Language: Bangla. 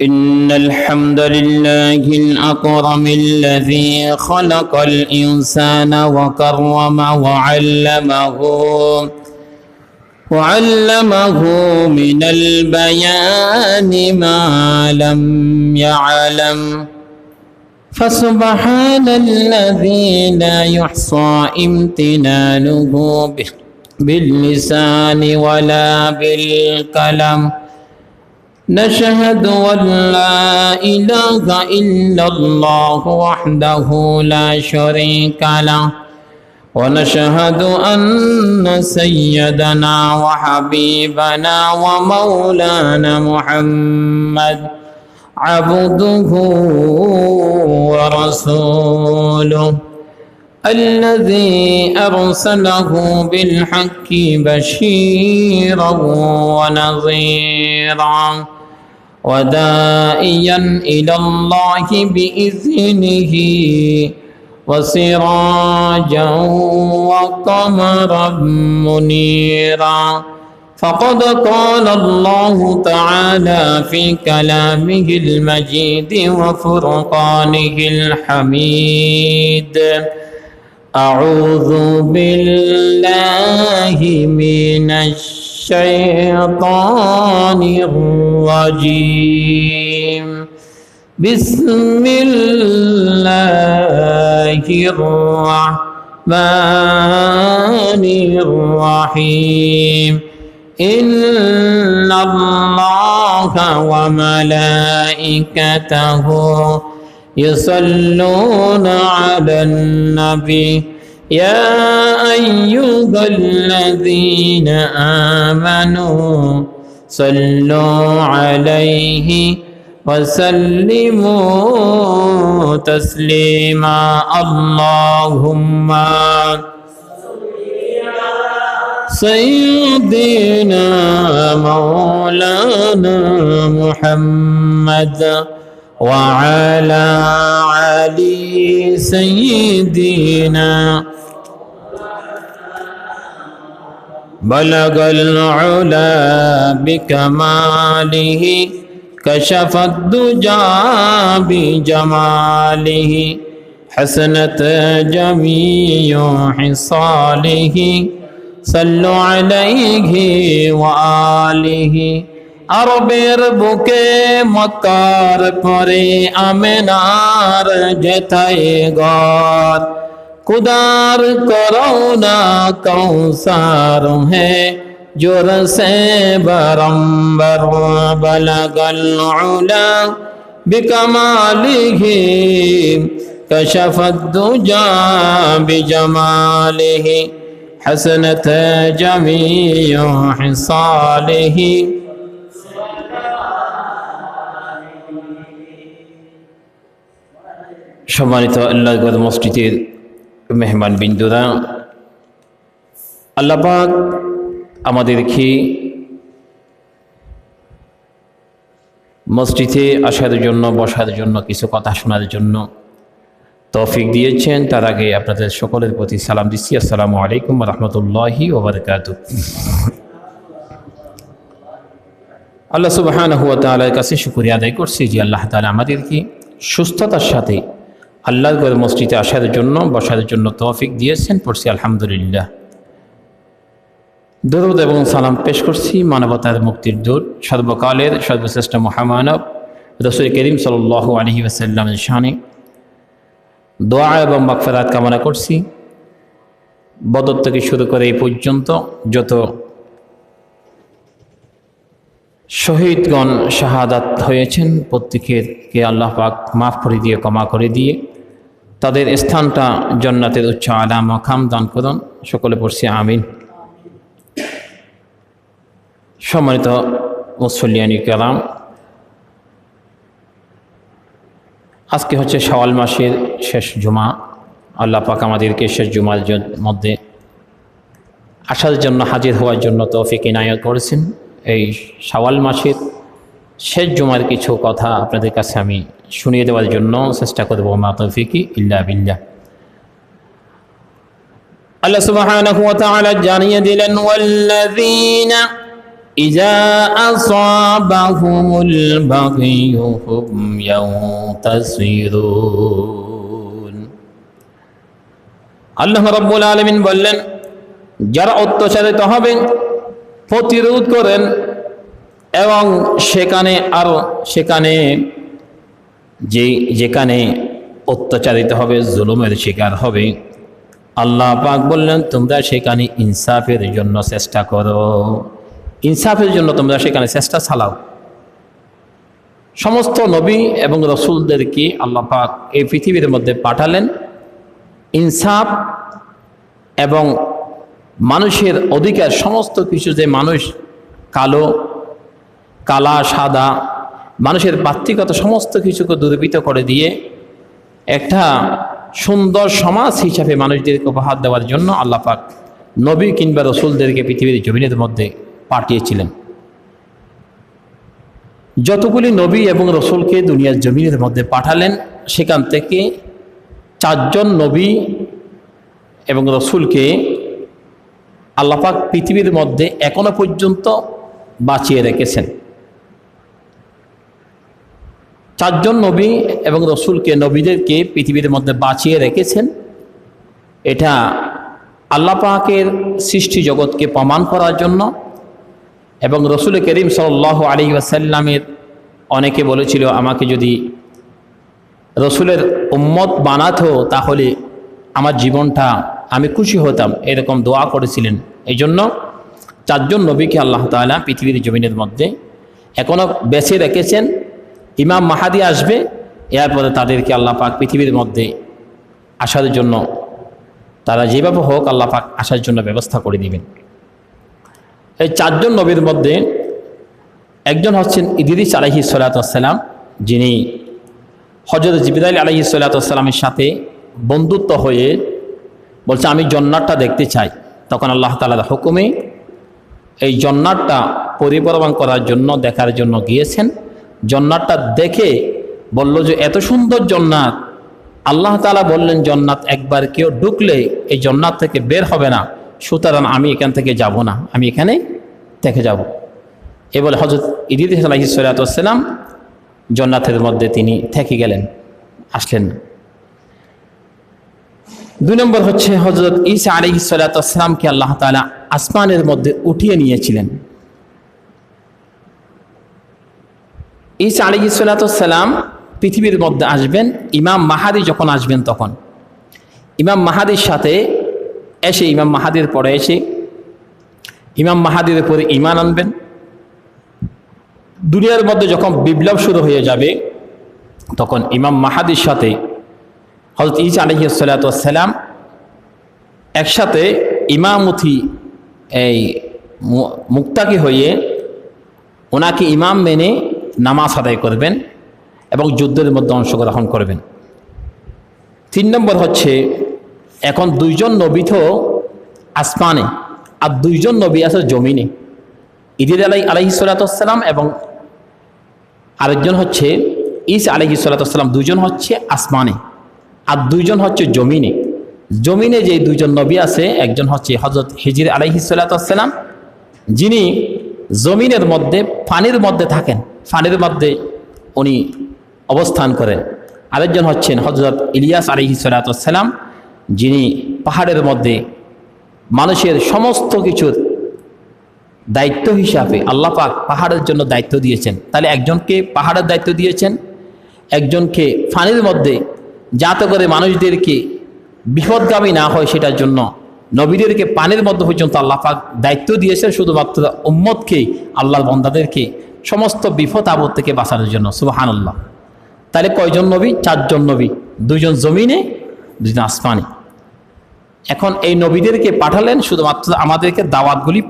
إن الحمد لله الأكرم الذي خلق الإنسان وكرمه وعلمه من البيان ما لم يعلم فسبحان الذي لا يحصى امتنانه باللسان ولا بالقلم نشهد أن لا إله إلا الله وحده لا شريك له ونشهد أن سيدنا وحبيبنا ومولانا محمد عبده ورسوله الذي أرسله بالحق بشيرا ونذيرا وداعيا إلى الله بإذنه وسراجا وقمرا منيرا فقد قال الله تعالى في كلامه المجيد وفرقانه الحميد أعوذ بالله من الشيطان الرجيم بسم الله الرحمن الرحيم إن الله وملائكته يصلون على النبي يا أيها الذين آمنوا صلوا عليه وسلموا تسليما اللهم سيدنا مولانا محمد وعلى علي سيدنا بلغ العلا بكماله كشف الدجى بجماله حسنت جميع خصاله صلوا عليه وآله আরবের বুকে মক্কার পরে আমেনার যেথায় ঘর খুদার করোনা কৌসার হে जोर से बरम्बर बलगल उला बिकमालिही कशफत दुजा बिजमालिही हसनत जमीउ हिसालिही সম্মানিত আল্লাহর মসজিদের মেহমান বিন্দুরা, আল্লাহ পাক আমাদেরকে মসজিদে আসার জন্য, বসার জন্য, কিছু কথা শোনার জন্য তৌফিক দিয়েছেন। তার আগে আপনাদের সকলের প্রতি সালাম দিচ্ছি। আসসালামু আলাইকুম ওয়া রাহমাতুল্লাহি ওয়া বারাকাতুহু। আল্লাহ সুবহানাহু ওয়া তাআলার কাছে শুকরিয়া আদায় করছি যে আল্লাহ তাআলা আমাদেরকে সুস্থতার সাথে আল্লাহর ঘরে মসজিদে আসার জন্য, বসার জন্য তৌফিক দিয়েছেন। পড়ছি আলহামদুলিল্লাহ। দরুদ এবং সালাম পেশ করছি মানবতার মুক্তির দূত, সর্বকালের সর্বশ্রেষ্ঠ মহামানব রাসূল করিম সাল্লাল্লাহু আলাইহি ওয়াসাল্লামের শানে দোয়া এবং মাগফিরাত কামনা করছি। বদর থেকে শুরু করে এই পর্যন্ত যত শহীদগণ শাহাদাত হয়েছেন, প্রত্যেকেরকে আল্লাহ পাক মাফ করে দিয়ে, ক্ষমা করে দিয়ে তাদের স্থানটা জান্নাতের উচ্চ আলা মাকাম দান করুন। সকলে পড়ছি আমিন। সম্মানিত মুসল্লিয়ানি কেরাম, আজকে হচ্ছে শাওয়াল মাসের শেষ জুমা। আল্লাহ পাক আমাদেরকে শেষ জুমার মধ্যে আসার জন্য, হাজির হওয়ার জন্য তৌফিক ইনায়াত করেছেন। এই শাওয়াল মাসের শেষ জুমার কিছু কথা আপনাদের কাছে আমি শুনিয়ে দেওয়ার জন্য চেষ্টা করব। মা তৌফিকি ইল্লা বিল্লাহ। আল্লাহ সুবহানাহু ওয়া তাআলা জানিয়ে দিলেন, ওয়াল্লাযীনা ইজা আসাবাহুমুল বাগয়ু হুম ইয়ানতাসিরুন। আল্লাহ রাব্বুল আলামিন বললেন, যারা অত্যাচারিত হবে প্রতিরোধ করেন এবং সেখানে যেখানে অত্যাচারিত হবে, জুলুমের শিকার হবে, আল্লাহ পাক বললেন তোমরা সেখানে ইনসাফের জন্য চেষ্টা করো, ইনসাফের জন্য তোমরা সেখানে চেষ্টা চালাও। সমস্ত নবী এবং রসুলদেরকে আল্লাহ পাক এই পৃথিবীর মধ্যে পাঠালেন ইনসাফ এবং মানুষের অধিকার, সমস্ত কিছু যে মানুষ কালা সাদা মানুষের পার্থিকতা সমস্ত কিছুকে দূরীভূত করে দিয়ে একটা সুন্দর সমাজ হিসাবে মানুষদেরকে উপহার দেওয়ার জন্য আল্লাহ পাক নবী কিংবা রসুলদেরকে পৃথিবীর জমিনের মধ্যে পাঠিয়েছিলেন। যতগুলি নবী এবং রসুলকে দুনিয়ার জমিনের মধ্যে পাঠালেন, সেখান থেকে 4 জন নবী এবং রসুলকে আল্লাহ পাক পৃথিবীর মধ্যে এখনো পর্যন্ত বাঁচিয়ে রেখেছেন। 4 জন নবী এবং রসুলকে, নবীদেরকে পৃথিবীর মধ্যে বাঁচিয়ে রেখেছেন। এটা আল্লাহ পাকের সৃষ্টি জগৎকে প্রমাণ করার জন্য। এবং রসুল করিম সাল্লাল্লাহু আলাইহি ওয়াসাল্লামের অনেকে বলেছিল, আমাকে যদি রসুলের উম্মত বানাতো তাহলে আমার জীবনটা আমি খুশি হতাম, এরকম দোয়া করেছিলেন। এই জন্য 4 জন নবীকে আল্লাহ তাআলা পৃথিবীর জমিনের মধ্যে এখনও বেঁচে রেখেছেন। ইমাম মাহাদি আসবে, এরপরে তাদেরকে আল্লাহ পাক পৃথিবীর মধ্যে আসার জন্য, তারা যেভাবে হোক আল্লাহ পাক আসার জন্য ব্যবস্থা করে দিবেন। এই 4 জন নবীর মধ্যে একজন হচ্ছেন ইদ্রিস আলাইহিস সালাতু ওয়াস সালাম, যিনি হযরত জিবরাইল আলাইহিস সালাতু ওয়াস সালামের সাথে বন্ধুত্ব হয়ে বলছে আমি জান্নাতটা দেখতে চাই। তখন আল্লাহ তাআলার হুকুমে এই জান্নাতটা পরিভ্রমণ করার জন্য, দেখার জন্য গিয়েছেন। জান্নাতটা দেখে বলল যে এত সুন্দর জান্নাত, আল্লাহ তাআলা বললেন জান্নাত একবার কেউ ঢুকলে এই জান্নাত থেকে বের হবে না, সুতরাং আমি এখান থেকে যাব না, আমি এখানে থেকে যাব। এ বলে হযরত ইদ্রিস আলাইহিস সালাতু ওয়াস সালাম জান্নাতের মধ্যে তিনি থেকে গেলেন, আসলেন না। 2 নম্বর হচ্ছে হযরত ঈসা আলাইহিস সালাতু ওয়াস সালামকে আল্লাহ তাআলা আসমানের মধ্যে উঠিয়ে নিয়েছিলেন। ঈসা আলাইহিস সালাতু ওয়াস সালাম পৃথিবীর মধ্যে আসবেন, ইমাম মাহাদি যখন আসবেন তখন ইমাম মাহাদির সাথে এসে, ইমাম মাহাদির পরে এসে ইমাম মাহাদির উপরে ঈমান আনবেন। দুনিয়ার মধ্যে যখন বিপ্লব শুরু হয়ে যাবে তখন ইমাম মাহাদির সাথে হযরত ঈসা আলাইহিস সালাতু ওয়াস সালাম একসাথে ইমামতি মুক্তাকি হয়ে ওনাকে ইমাম মেনে নামাজ আদায় করবেন এবং যুদ্ধের মধ্যে অংশগ্রহণ করবেন। 3 নম্বর হচ্ছে এখন 2 জন নবী তো আসমানে আর 2 জন নবী আছে জমিনে। ইদ্রিস আলাইহিস সালাতু ওয়াস সালাম এবং আরেকজন হচ্ছে ঈসা আলাইহিস সালাতু ওয়াস সালাম, 2 জন হচ্ছে আসমানে আর 2 জন হচ্ছে জমিনে। জমিনে যে 2 জন নবী আছে, একজন হচ্ছে হযরত হিজর আলাইহিস সালাতু ওয়াস সালাম, যিনি জমিনের মধ্যে পানির মধ্যে থাকেন, পানির মধ্যে উনি অবস্থান করেন। আরেকজন হচ্ছেন হযরত ইলিয়াস আলাইহিস সালাতু ওয়াস সালাম, যিনি পাহাড়ের মধ্যে মানুষের সমস্ত কিছুর দায়িত্ব হিসাবে আল্লাহ পাক পাহাড়ের জন্য দায়িত্ব দিয়েছেন। তাহলে একজনকে পাহাড়ের দায়িত্ব দিয়েছেন, একজনকে পানির মধ্যে, যাতে করে মানুষদেরকে বিপদগামী না হয় সেটার জন্য নবীদেরকে পানির মধ্যে পর্যন্ত আল্লাহ পাক দায়িত্ব দিয়েছেন, শুধুমাত্র উম্মতকে, আল্লাহর বান্দাদেরকে সমস্ত বিপদ আপদ থেকে বাঁচানোর জন্য। সুবহানাল্লাহ। তাহলে কয়জন নবী? 4 জন নবী, 2 জন জমিনে, 2 জন আসমানে। এখন এই নবীদেরকে পাঠালেন শুধুমাত্র আমাদেরকে দাওয়াতগুলি